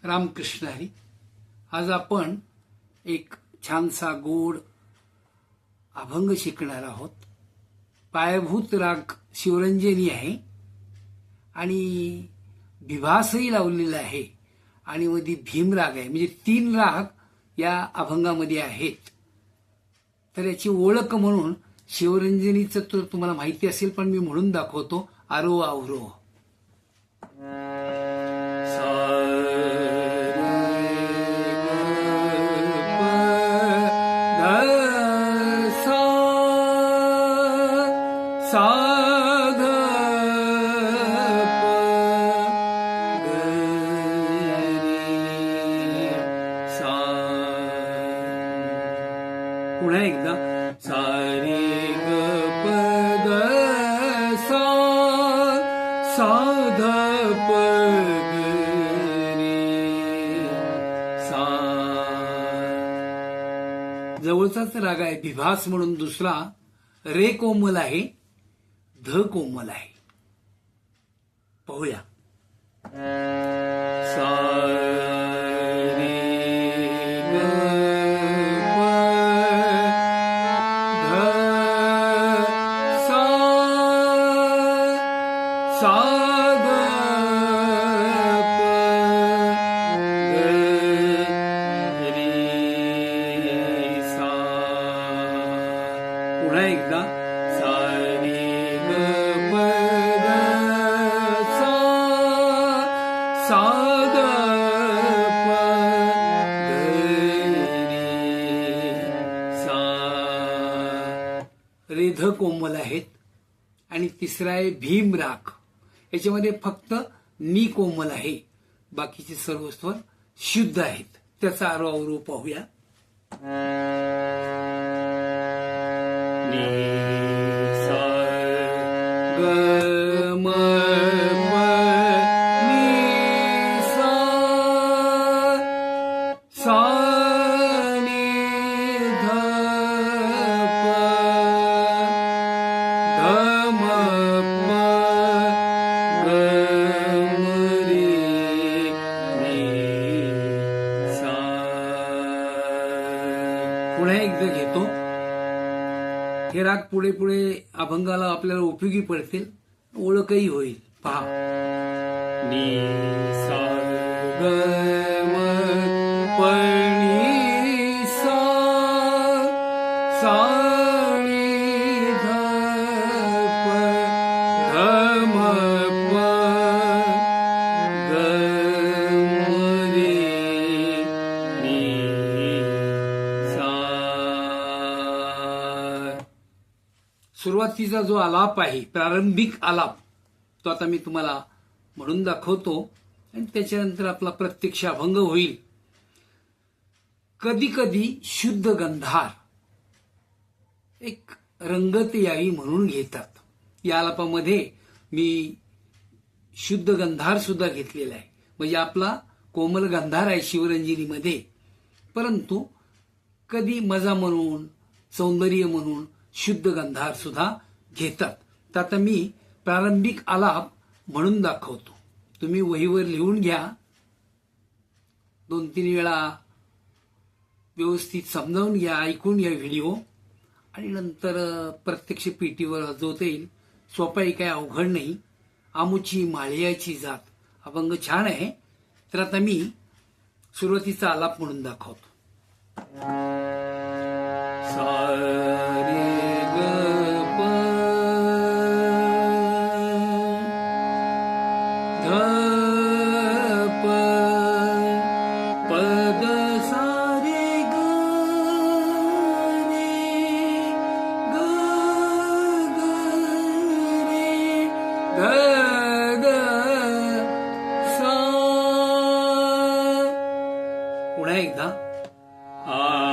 रामकृष्ण हरी. आज आपण एक छानसा गोड अभंग शिकणार आहोत. पायाभूत राग शिवरंजनी आहे आणि विभासही लावलेला आहे आणि मध्ये भीम राग आहे. म्हणजे 3 राग या अभंगामध्ये आहेत. तर याची ओळख म्हणून शिवरंजनीचं तर तुम्हाला माहिती असेल, पण मी म्हणून दाखवतो. आरोह अवरोह. साध पुन्हा एकदा सारे ग प ग सा साध प ग रे सा. जवळचाच राग आहे विभास म्हणून. दुसरा रे कोमल आहे, ध कोमल आहे. पाहूया. सा रे ग प ध सा सा ग प ग रे सा. पुन्हा एकदा. साध प सा. रेध कोमल आहेत. आणि तिसरा आहे भीम राग. याच्यामध्ये फक्त नी कोमल आहे, बाकीचे सर्व स्वर शुद्ध आहेत. त्याचा आरोह अवरोह पाहूया. नी सा ग म सा नी ध प ध म प ग म रे नी सा. पुन्हा एकदा घेतो. हे राग पुढे पुढे अभंगाला आपल्याला उपयोगी पडतील, ओळखही होईल. पहा. नी सा ग पणी सा सा नी ध प ध म प ग म रे नी सा. सुरुवातीचा जो आलाप आहे, प्रारंभिक आलाप, तो आता मी तुम्हाला म्हणून दाखवतो आणि त्याच्यानंतर आपला प्रत्यक्ष अभंग होईल. कधी कधी शुद्ध गंधार एक रंगत यावी म्हणून घेतात. या आलापामध्ये मी शुद्ध गंधार सुद्धा घेतलेला आहे. म्हणजे आपला कोमल गंधार आहे शिवरंजनीमध्ये, परंतु कधी मजा म्हणून, सौंदर्य म्हणून शुद्ध गंधार सुद्धा घेतात. तर आता मी प्रारंभिक आलाप म्हणून दाखवतो. तुम्ही वहीवर लिहून घ्या. 2-3 वेळा व्यवस्थित समजावून घ्या, ऐकून घ्या व्हिडिओ, आणि नंतर प्रत्यक्ष पीटीवर वाजवता येईल. सोपा आहे, काय अवघड नाही. आमुची माळ्याची जात अभंग छान आहे. तर आता मी सुरुवातीचा आलाप म्हणून दाखवतो. सा रे ग प ध प प द सा रे ग रे ग ग रे ग ग सा. पुन्हा एकदा. Ah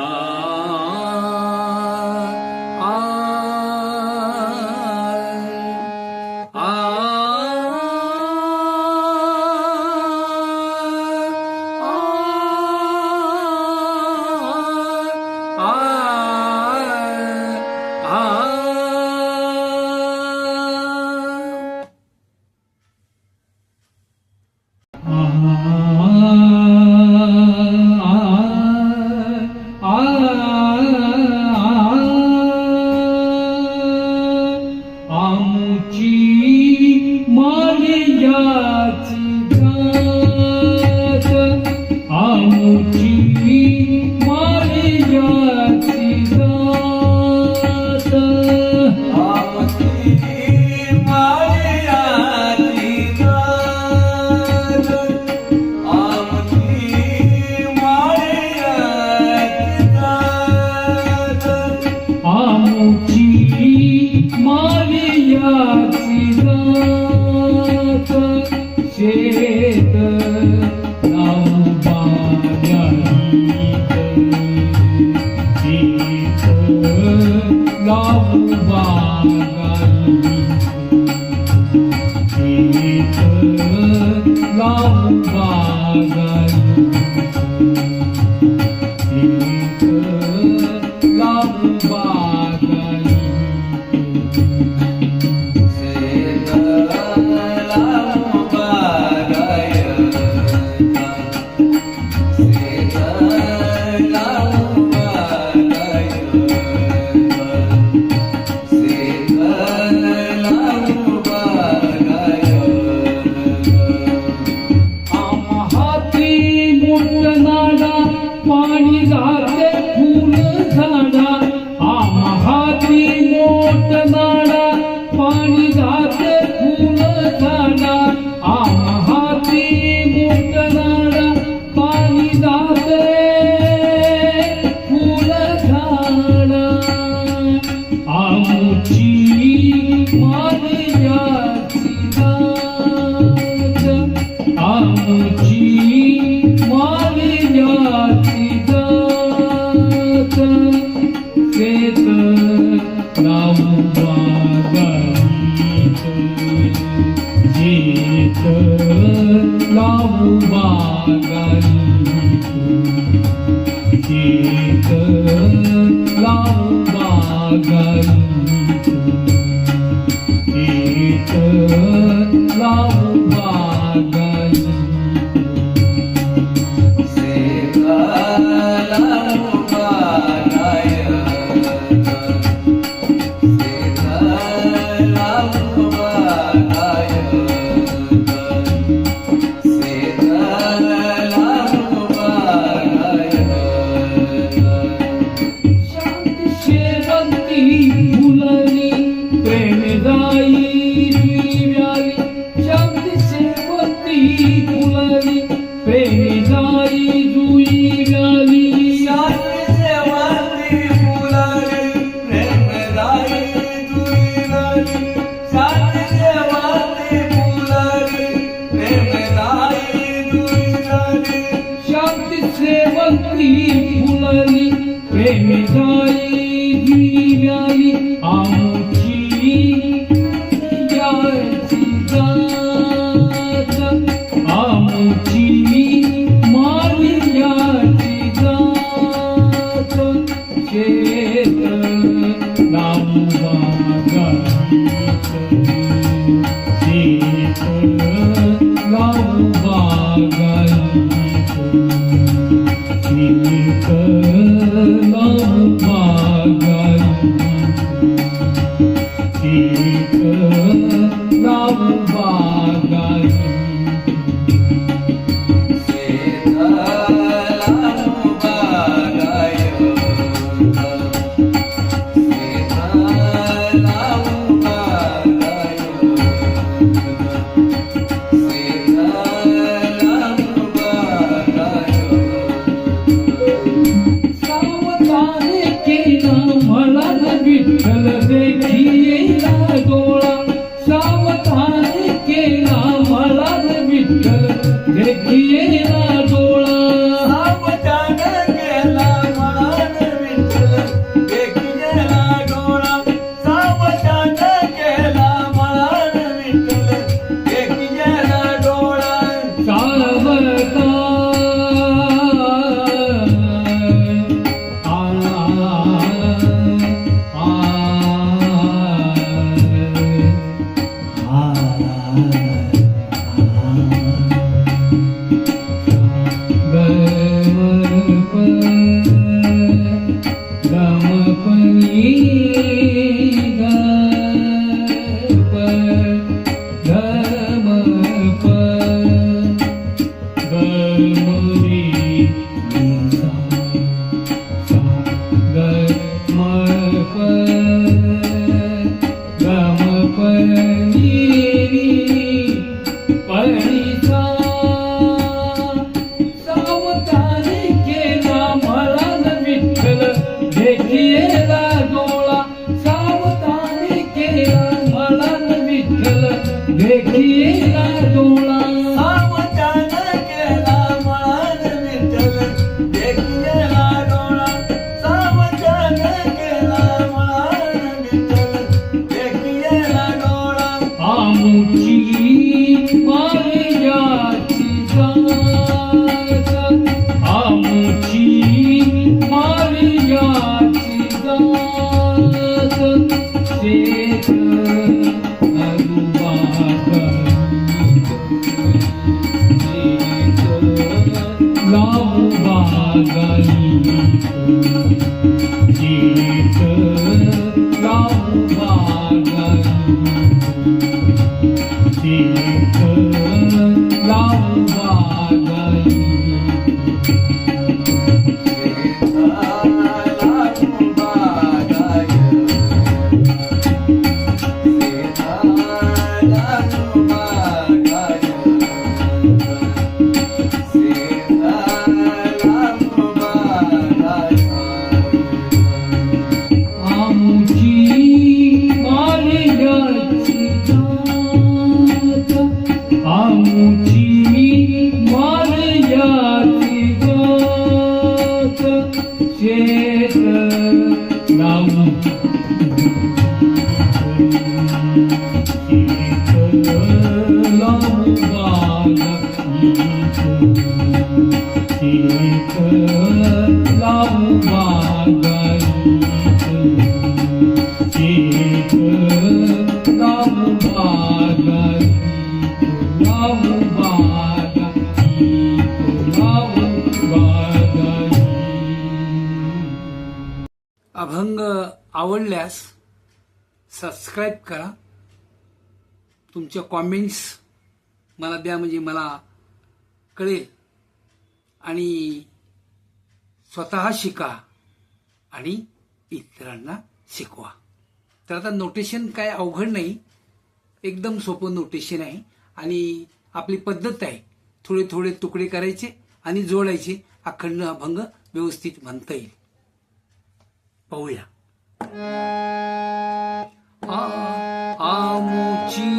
पाणी जाते फुल झाडा आम्हाती मोठ नाडा पाणी जाते फुल झाडा आम्हाती मोठ नाडा पाणी जाते फुल झाडा आमुची माझ्याची जात आमुची माझ्याची जात शेत लावू बागायत शेत लावू बागायत शेत लावू बागायत शेत लावू बागायत प्रेमी जाई जुई गाली शांती सेवाती फुलारी प्रेम जाई जुई गाली शांती सेवाती फुलारी प्रेम जाई जुई गाली शांती सेवंती फुलली प्रेमी जाई जुई गाली आमुची याची जात आमुची माझ्याची जात शेत लावू बागायत शेत लावू बागायत शेत लावू बागायत शेत लावू बागायत विठ्ठल देखिला डोळा सावधान केला मला विठ्ठल देखिला डोळा सावधान केला मला विठ्ठल देखिला डोळा सावधान केला मला विठ्ठल देखिला डोळा सावधान गीत गाऊ गीत गाऊ अभंग आवडल्यास सबस्क्राईब करा. तुमच्या कॉमेंट्स मला द्या, म्हणजे मला कळेल. आणि स्वतः शिका आणि इतरांना शिकवा. तर आता नोटेशन काय अवघड नाही, एकदम सोपं नोटेशन आहे. आणि आपली पद्धत आहे, थोडे थोडे तुकडे करायचे आणि जोडायचे, अखंड अभंग व्यवस्थित म्हणता येईल. पाहूया. आमुची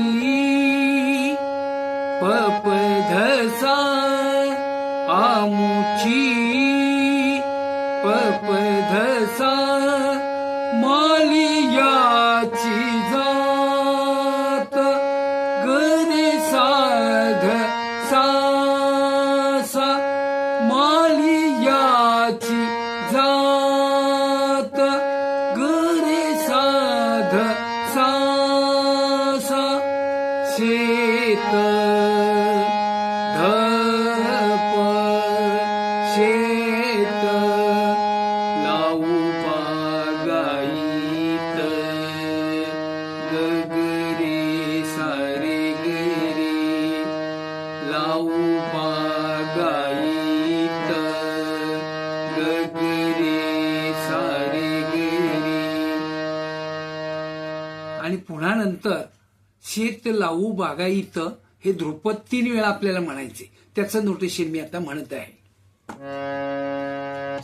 पपधसा, आमुची पपधसा, मालियाची जात, गरे साध सा, मालियाची जात, गरे साध सा, शेत धप, शेत लावू बागाईत, गगरे सारे गरे लावू बागाईत, गगरे सारे गरे. आणि पुन्हा नंतर शेत लावू बागाईत हे ध्रुपद 3 वेळा आपल्याला म्हणायचे. त्याचं नोटेशन मी आता म्हणत आहे.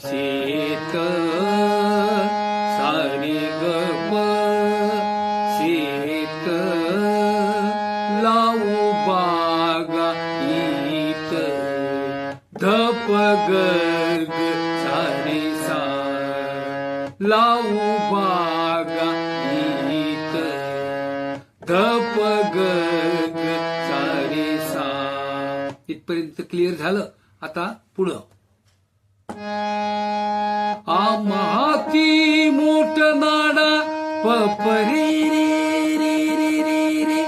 शेत सारे गप, शेत लावू बागाईत, धप गग सारे सा, लावू बागाईत, धप गग सारे सा. इथपर्यंत क्लिअर झालं. आता पुढं. आम्हाती मोठ नाडा पपरे रे रे रे रे रे,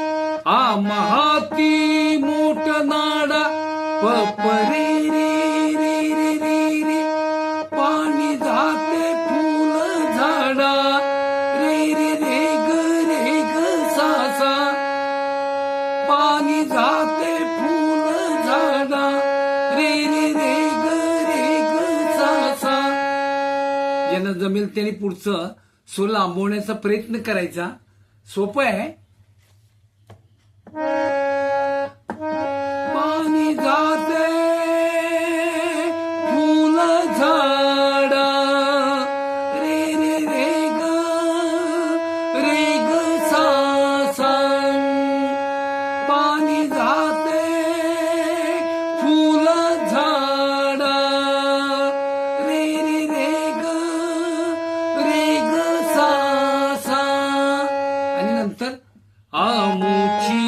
आम्हाती मोठ नाडा पपरे रे रे रे रे रे, पाणी जाते फुल झाडा, रे रे रे ग सासा, पाणी जाते फुल झाडा, रे रे रे ग सासा. ज्यांना जमेल त्याने पुढचं सूर लांबवण्याचा प्रयत्न करायचा. सोपं आहे. पाणी जाते फुल झाडा, रे रे रे ग सासा, पाणी जाते फुल झाडा, रे रे रे ग सासा. आणि नंतर आमुची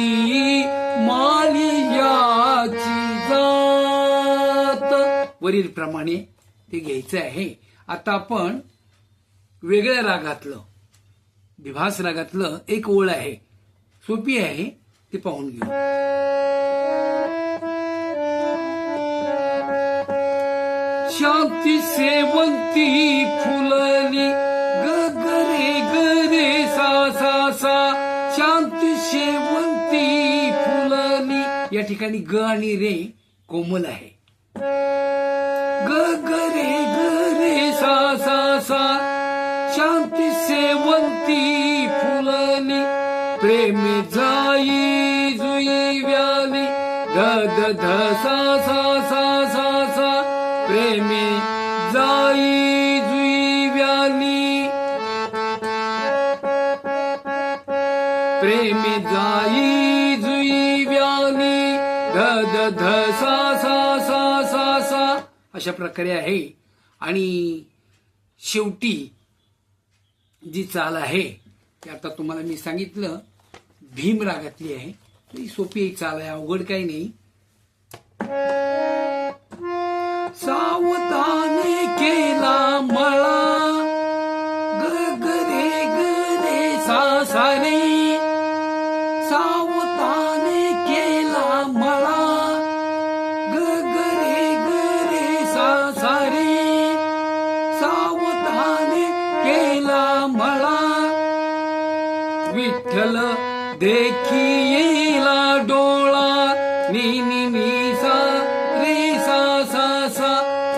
मालियाची जात, वरील प्रमाणे ते घ्यायचं आहे. आता आपण वेगळ्या रागातलं, विभास रागातलं एक ओळ आहे, सोपी आहे, ते पाहून घेऊ. शांती सेवंती फुलली ग ग रे सा सा सा शांती सेवंती फुलली. या ठिकाणी ग आणि रे कोमल आहे. ग ग रे सा सा सा शांती सेवंती फुलली प्रेमे जाई जुई व्याली ध ध ध सा सा सा सा सा प्रेमे जाई जुई व्याली प्रेमे जाई जुई व्याली ध ध ध सा सा सा सा सा अशा प्रकारे आहे. आणि शेवटी जी चाल आहे ती आता तुम्हाला मी सांगितलं भीम रागातली आहे. ही सोपी एक चाल आहे, अवघड काही नाही. सावधाने केला मळा ग ग रे सा सा रे सावधाने केला मळा ग ग रे सा सा रे सावधाने केला मळा विठ्ठल देखी येला डोळा नी नी नी सा रे सा सा सा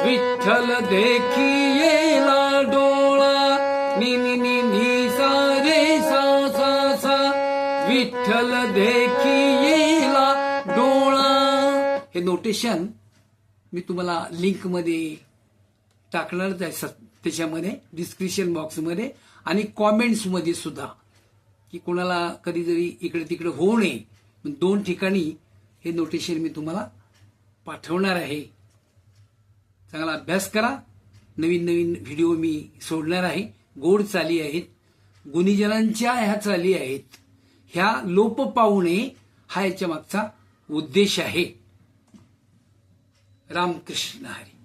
विठ्ठल देखी येला डोळा नी नी नी नी सा रे सा सा सा विठ्ठल देखी येला डोळा. हे नोटेशन मी तुम्हाला लिंक मध्ये टाकणारच आहे त्याच्यामध्ये डिस्क्रिप्शन बॉक्समध्ये आणि कॉमेंट्स मध्ये सुद्धा, की कोणाला कधी जरी इकडे तिकडे होऊ नये. 2 ठिकाणी हे नोटेशन मी तुम्हाला पाठवणार आहे. चांगला अभ्यास करा. नवीन नवीन व्हिडिओ मी सोडणार आहे. गोड चाली आहेत, गुणीजनांच्या ह्या चाली आहेत, ह्या लोप पावू नये हा याच्या मागचा उद्देश आहे. रामकृष्ण हरी.